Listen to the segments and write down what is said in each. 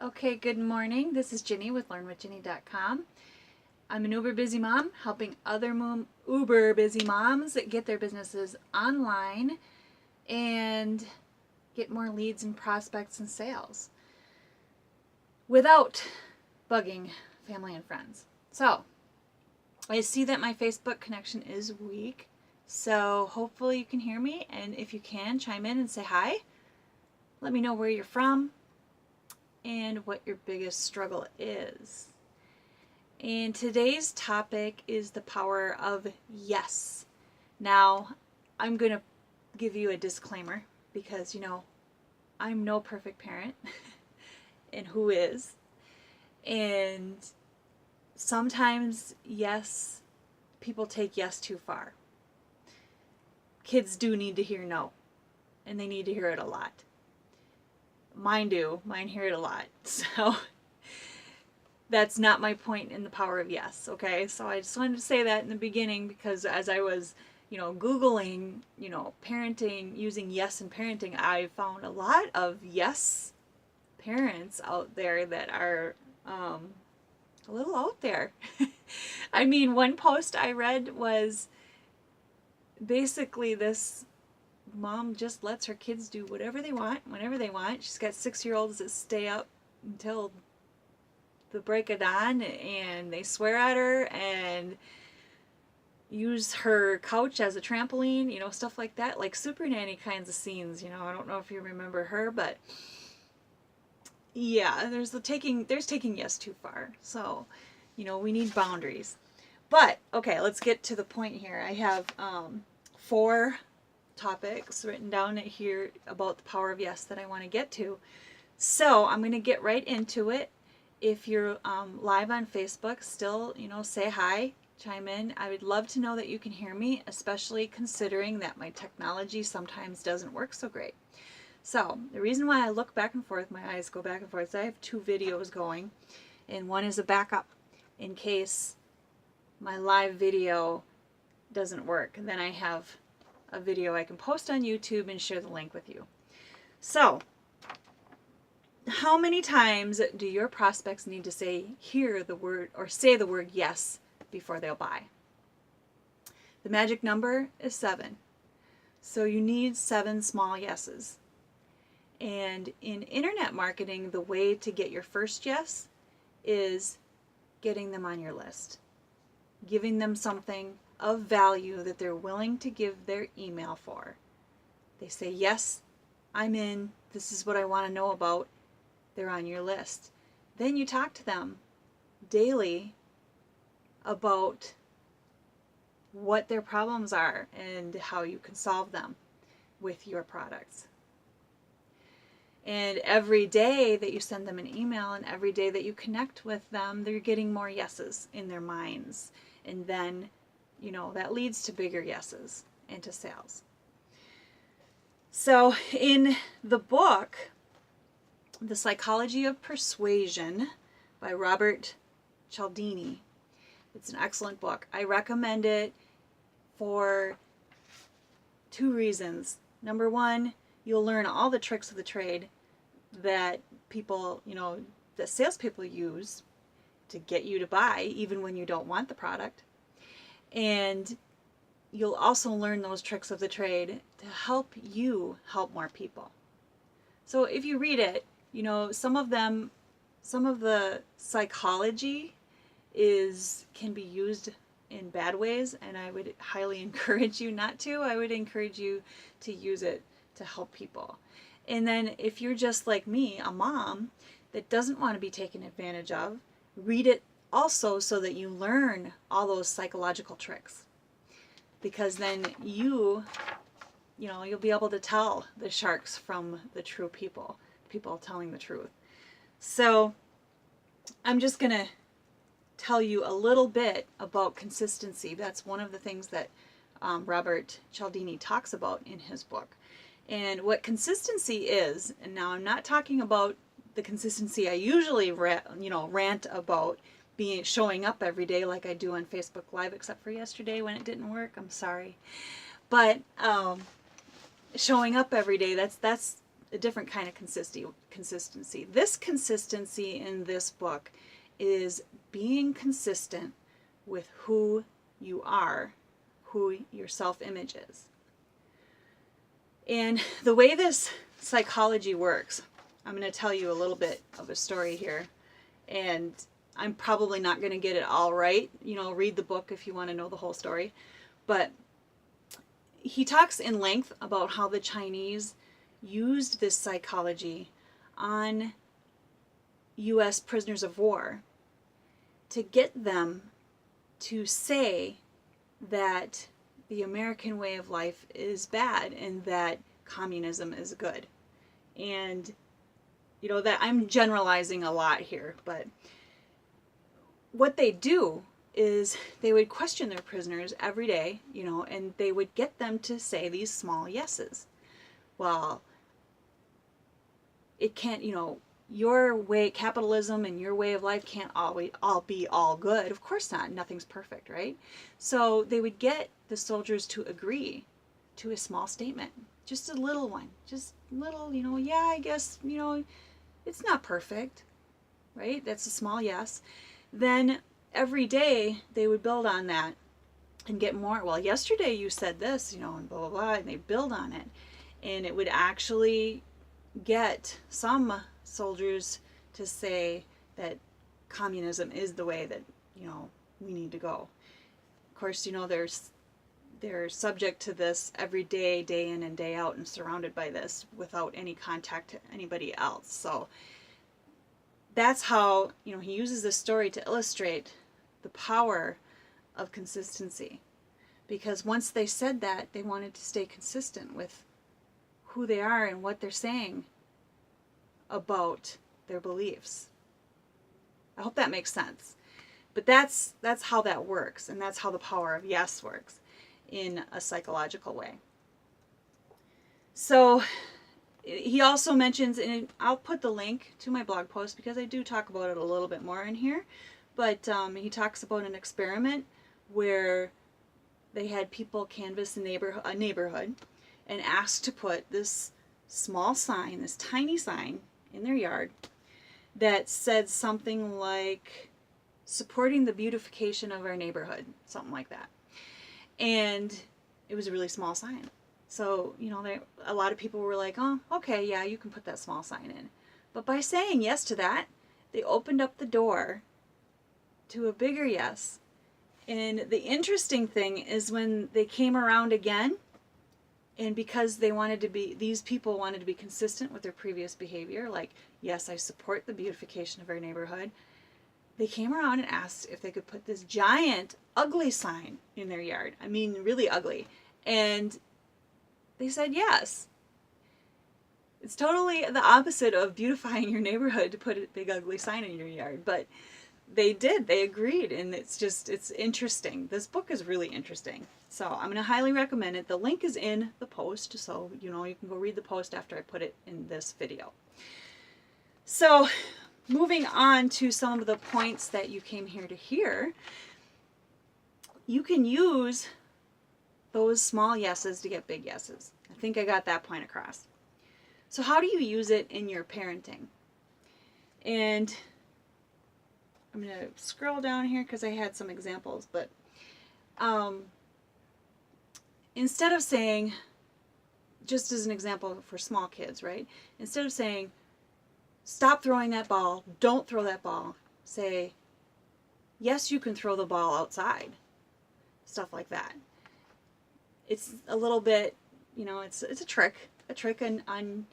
Okay, good morning. This is Ginny with LearnWithGinny.com. I'm an uber busy mom helping other uber busy moms get their businesses online and get more leads and prospects and sales without bugging family and friends. So, I see that my Facebook connection is weak, so hopefully you can hear me, and if you can, chime in and say hi. Let me know where you're from and what your biggest struggle is. And today's topic is the power of yes. Now, I'm going to give you a disclaimer because, I'm no perfect parent, and who is? And sometimes, yes, people take yes too far. Kids do need to hear no, and they need to hear it a lot. Mine do. Mine hear it a lot. So that's not my point in the power of yes, okay? So I just wanted to say that in the beginning because as I was, Googling, parenting, using yes in parenting, I found a lot of yes parents out there that are a little out there. I mean, one post I read was basically this mom just lets her kids do whatever they want, whenever they want. She's got 6-year-olds that stay up until the break of dawn and they swear at her and use her couch as a trampoline, stuff like that, like Super Nanny kinds of scenes. I don't know if you remember her, but yeah, there's taking yes too far. So, we need boundaries. But okay, let's get to the point here. I have 4 topics written down here about the power of yes that I want to get to. So I'm going to get right into it. If you're live on Facebook, still, say hi, chime in. I would love to know that you can hear me, especially considering that my technology sometimes doesn't work so great. So the reason why I look back and forth, my eyes go back and forth, is I have 2 videos going, and one is a backup in case my live video doesn't work. And then I have a video I can post on YouTube and share the link with you. So, how many times do your prospects need to hear the word or say the word yes before they'll buy? The magic number is 7. So you need 7 small yeses. And in internet marketing, the way to get your first yes is getting them on your list. Giving them something of value that they're willing to give their email for. They say, yes, I'm in. This is what I want to know about. They're on your list. Then you talk to them daily about what their problems are and how you can solve them with your products. And every day that you send them an email and every day that you connect with them, they're getting more yeses in their minds. And then, that leads to bigger yeses and to sales. So in the book, The Psychology of Persuasion by Robert Cialdini, it's an excellent book. I recommend it for 2 reasons. Number 1, you'll learn all the tricks of the trade that people, that salespeople use to get you to buy even when you don't want the product. And you'll also learn those tricks of the trade to help you help more people. So if you read it, some of the psychology can be used in bad ways, and I would highly encourage you not to. I would encourage you to use it to help people. And then if you're just like me, a mom that doesn't want to be taken advantage of, read it also so that you learn all those psychological tricks. Because then you'll be able to tell the sharks from the true people telling the truth. So I'm just going to tell you a little bit about consistency. That's one of the things that Robert Cialdini talks about in his book. And what consistency is, and now I'm not talking about the consistency I usually rant about, showing up every day like I do on Facebook Live, except for yesterday when it didn't work. I'm sorry. But showing up every day, that's a different kind of consistency. This consistency in this book is being consistent with who you are, who your self-image is. And the way this psychology works, I'm going to tell you a little bit of a story here. And I'm probably not going to get it all right. You know, read the book if you want to know the whole story. But he talks in length about how the Chinese used this psychology on U.S. prisoners of war to get them to say that the American way of life is bad and that communism is good. And, you know, that I'm generalizing a lot here, but what they do is they would question their prisoners every day, you know, and they would get them to say these small yeses. Well, it can't, you know, your way, capitalism and your way of life can't always all be all good. Of course not. Nothing's perfect, right? So they would get the soldiers to agree to a small statement, just a little one, just little, you know, yeah, I guess, you know, it's not perfect, right? That's a small yes. Then every day they would build on that and get more. Well, yesterday you said this, you know, and blah, blah, blah, and they build on it. And it would actually get some soldiers to say that communism is the way that, you know, we need to go. Of course, you know, they're subject to this every day, day in and day out, and surrounded by this without any contact to anybody else. So that's how, you know, he uses this story to illustrate the power of consistency. Because once they said that, they wanted to stay consistent with who they are and what they're saying about their beliefs. I hope that makes sense. But that's how that works, and that's how the power of yes works in a psychological way. So he also mentions, and I'll put the link to my blog post because I do talk about it a little bit more in here, but he talks about an experiment where they had people canvass a neighborhood and asked to put this small sign, this tiny sign in their yard that said something like supporting the beautification of our neighborhood, something like that. And it was a really small sign. So, you know, a lot of people were like, oh, okay, yeah, you can put that small sign in. But by saying yes to that, they opened up the door to a bigger yes. And the interesting thing is when they came around again, and because these people wanted to be consistent with their previous behavior, like, yes, I support the beautification of our neighborhood, they came around and asked if they could put this giant, ugly sign in their yard. I mean, really ugly. And they said yes. It's totally the opposite of beautifying your neighborhood to put a big, ugly sign in your yard. But they did. They agreed. And it's interesting. This book is really interesting. So I'm going to highly recommend it. The link is in the post. So, you know, you can go read the post after I put it in this video. So moving on to some of the points that you came here to hear, you can use those small yeses to get big yeses. I think I got that point across. So how do you use it in your parenting? And I'm going to scroll down here because I had some examples, but instead of saying, just as an example for small kids, right? Instead of saying, stop throwing that ball, don't throw that ball, say, yes, you can throw the ball outside. Stuff like that. It's a little bit, you know, it's a trick on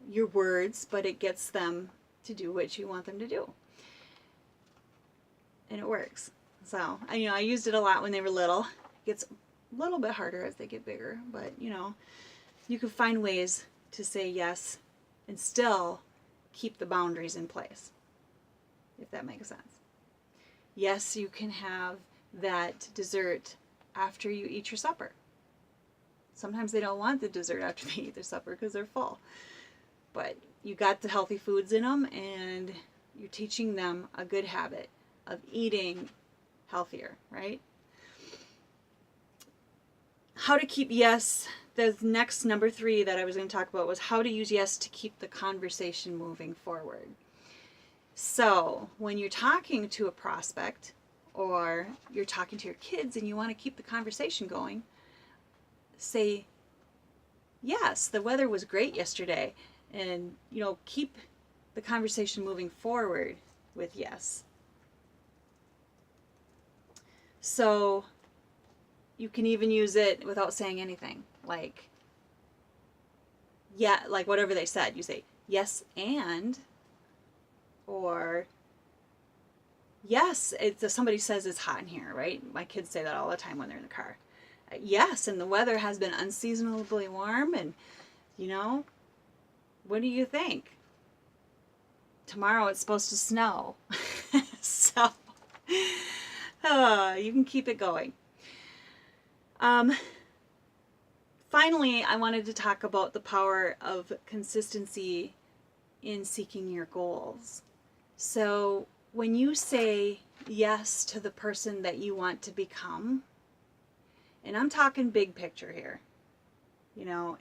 your words, but it gets them to do what you want them to do. And it works. So, I used it a lot when they were little. It gets a little bit harder as they get bigger, but, you know, you can find ways to say yes and still keep the boundaries in place, if that makes sense. Yes, you can have that dessert after you eat your supper. Sometimes they don't want the dessert after they eat their supper because they're full. But you got the healthy foods in them, and you're teaching them a good habit of eating healthier, right? How to keep yes the next number 3 that I was going to talk about was how to use yes to keep the conversation moving forward. So when you're talking to a prospect or you're talking to your kids and you want to keep the conversation going, say, yes, the weather was great yesterday. And, keep the conversation moving forward with yes. So you can even use it without saying anything. Like, yeah, like whatever they said, you say yes and, or yes, somebody says it's hot in here, right? My kids say that all the time when they're in the car. Yes, and the weather has been unseasonably warm, and what do you think? Tomorrow it's supposed to snow. So you can keep it going. Finally, I wanted to talk about the power of consistency in seeking your goals. So when you say yes to the person that you want to become, and I'm talking big picture here,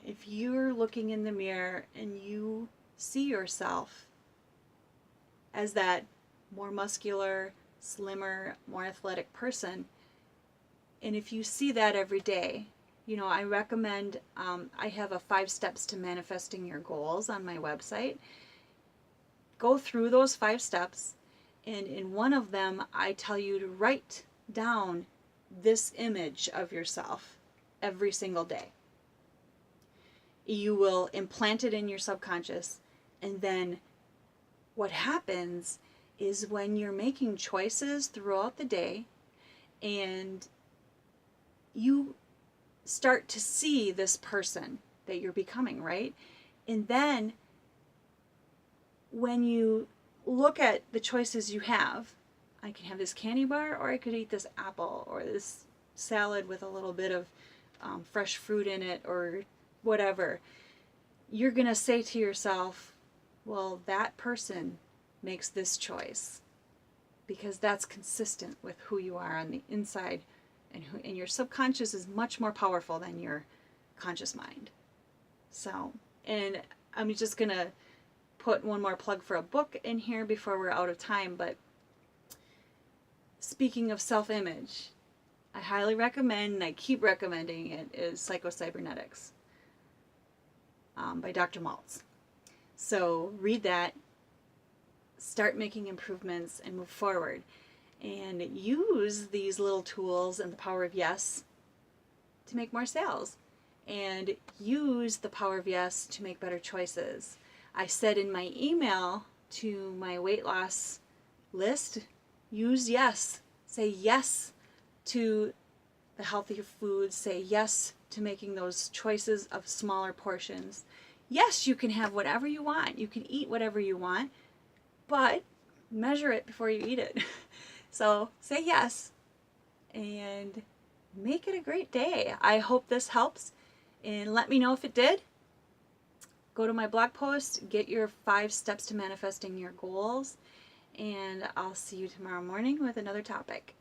if you're looking in the mirror and you see yourself as that more muscular, slimmer, more athletic person, and if you see that every day, I recommend, I have a 5 steps to manifesting your goals on my website. Go through those 5 steps, and in one of them, I tell you to write down this image of yourself every single day. You will implant it in your subconscious, and then what happens is when you're making choices throughout the day and you start to see this person that you're becoming, right? And then when you look at the choices you have, I can have this candy bar, or I could eat this apple, or this salad with a little bit of fresh fruit in it, or whatever. You're going to say to yourself, well, that person makes this choice because that's consistent with who you are on the inside, and your subconscious is much more powerful than your conscious mind. So, and I'm just going to put one more plug for a book in here before we're out of time, but speaking of self-image, I highly recommend, and I keep recommending it, is Psycho-Cybernetics by Dr. Maltz. So read that, start making improvements, and move forward. And use these little tools and the power of yes to make more sales. And use the power of yes to make better choices. I said in my email to my weight loss list, use yes. Say yes to the healthier foods. Say yes to making those choices of smaller portions. Yes, you can have whatever you want. You can eat whatever you want, but measure it before you eat it. So say yes and make it a great day. I hope this helps, and let me know if it did. Go to my blog post, get your 5 steps to manifesting your goals, and I'll see you tomorrow morning with another topic.